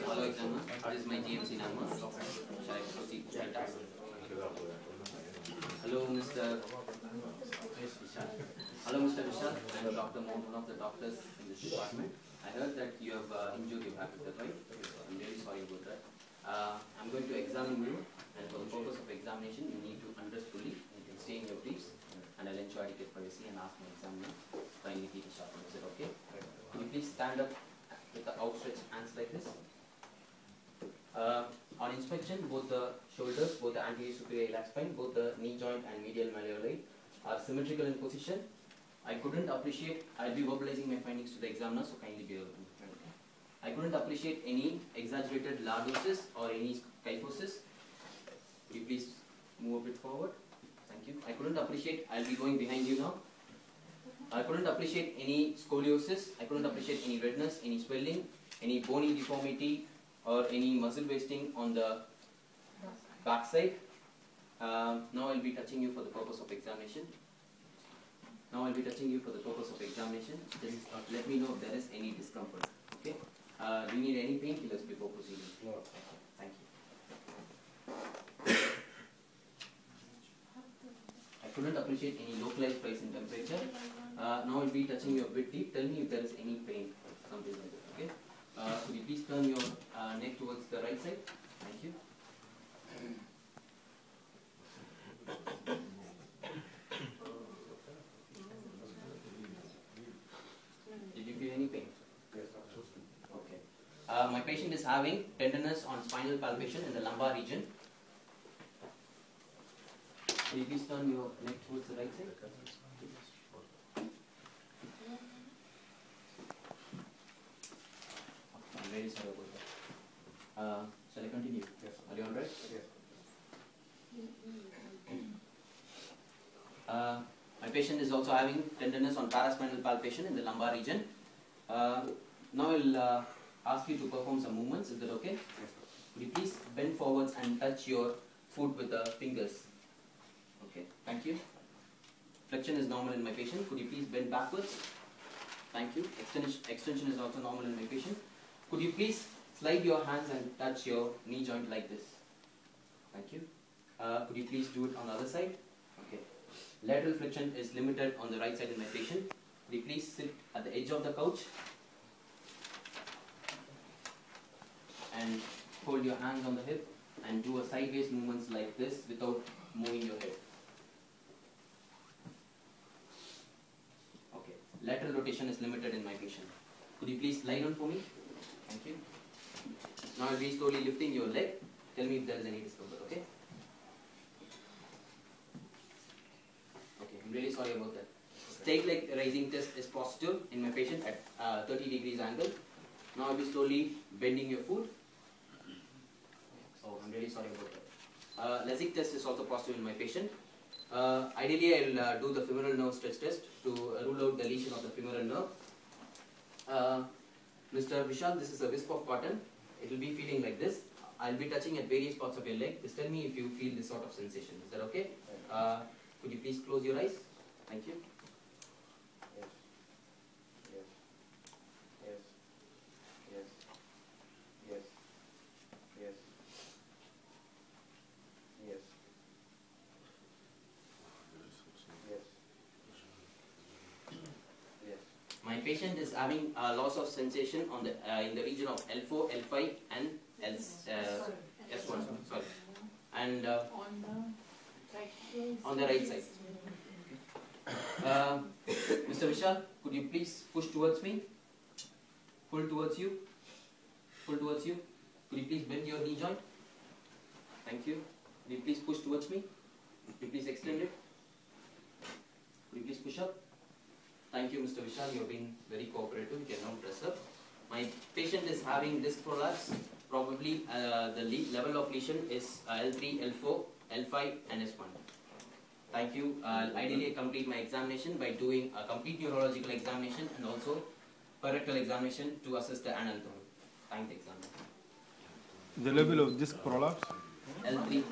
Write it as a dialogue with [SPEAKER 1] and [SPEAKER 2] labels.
[SPEAKER 1] Hello examiner, this is my GMC number. Shall I proceed to my task? Hello Mr. Vishal. Hello Mr. Vishal, I am Dr. Mohan, one of the doctors in this department. I heard that you have injured your back, is that right? I'm really sorry about that. I'm going to examine you, and for the purpose of examination, you need to undress fully. You can stay in your briefs, and I'll ensure adequate privacy and ask my examiner kindly keep it sharp. Is it okay? Could you please stand up with the outstretched hands like this? On inspection, both the shoulders, both the anterior superior iliac spine, both the knee joint and medial malleoli are symmetrical in position. I couldn't appreciate, I'll be verbalizing my findings to the examiner, so kindly bear with me. I couldn't appreciate any exaggerated lordosis or any kyphosis. Could you please move a bit forward? Thank you. I couldn't appreciate, I'll be going behind you now. I couldn't appreciate any scoliosis, I couldn't appreciate any redness, any swelling, any bony deformity, or any muscle wasting on the back side. Now I'll be touching you for the purpose of examination. Just let me know if there is any discomfort. Okay? Do you need any painkillers before proceeding?
[SPEAKER 2] No.
[SPEAKER 1] Thank you. I couldn't appreciate any localized rise in temperature. Now I'll be touching you a bit deep. Tell me if there is any pain, something like that. Okay? Could you please turn your neck towards the right side? Thank you. Did you feel any pain?
[SPEAKER 2] Yes.
[SPEAKER 1] Okay. My patient is having tenderness on spinal palpation in the lumbar region. Could you please turn your neck towards the right side? I'm very sorry about that. Shall I continue?
[SPEAKER 2] Yes.
[SPEAKER 1] Are you alright?
[SPEAKER 2] Yes.
[SPEAKER 1] My patient is also having tenderness on paraspinal palpation in the lumbar region. Now I'll ask you to perform some movements. Is that okay?
[SPEAKER 2] Yes.
[SPEAKER 1] Could you please bend forwards and touch your foot with the fingers? Okay, thank you. Flexion is normal in my patient. Could you please bend backwards? Thank you. Extension is also normal in my patient. Could you please slide your hands and touch your knee joint like this? Thank you. Could you please do it on the other side? Okay. Lateral flexion is limited on the right side in my patient. Could you please sit at the edge of the couch and hold your hands on the hip and do a sideways movements like this without moving your head. Okay. Lateral rotation is limited in my patient. Could you please lie down for me? Thank you. Now I'll be slowly lifting your leg. Tell me if there is any discomfort, okay? Okay, I'm really sorry about that. Straight leg raising test is positive in my patient at 30 degrees angle. Now I'll be slowly bending your foot. Oh, I'm really sorry about that. Lasik test is also positive in my patient. Ideally, I'll do the femoral nerve stretch test to rule out the lesion of the femoral nerve. Mr. Vishal, this is a wisp of cotton. It will be feeling like this. I'll be touching at various parts of your leg. Just tell me if you feel this sort of sensation. Is that okay? Could you please close your eyes? Thank you.
[SPEAKER 2] Yes. Yes. Yes. Yes. Yes. Yes. Yes. Yes. Yes.
[SPEAKER 1] My patient is having loss of sensation on the in the region of L4, L5, and S1. Sorry, and on the right side. Mr. Vishal, could you please push towards me? Pull towards you. Pull towards you. Could you please bend your knee joint? Thank you. Could you please push towards me? Could you please extend it? Could you please push up? Thank you, Mr. Vishal. You have been very cooperative. You can now press up. My patient is having disc prolapse. Probably the level of lesion is L3, L4, L5, and S1. Thank you. Ideally, I complete my examination by doing a complete neurological examination and also rectal examination to assess the anatomy. Thank the examiner.
[SPEAKER 3] The level of disc prolapse?
[SPEAKER 1] L3.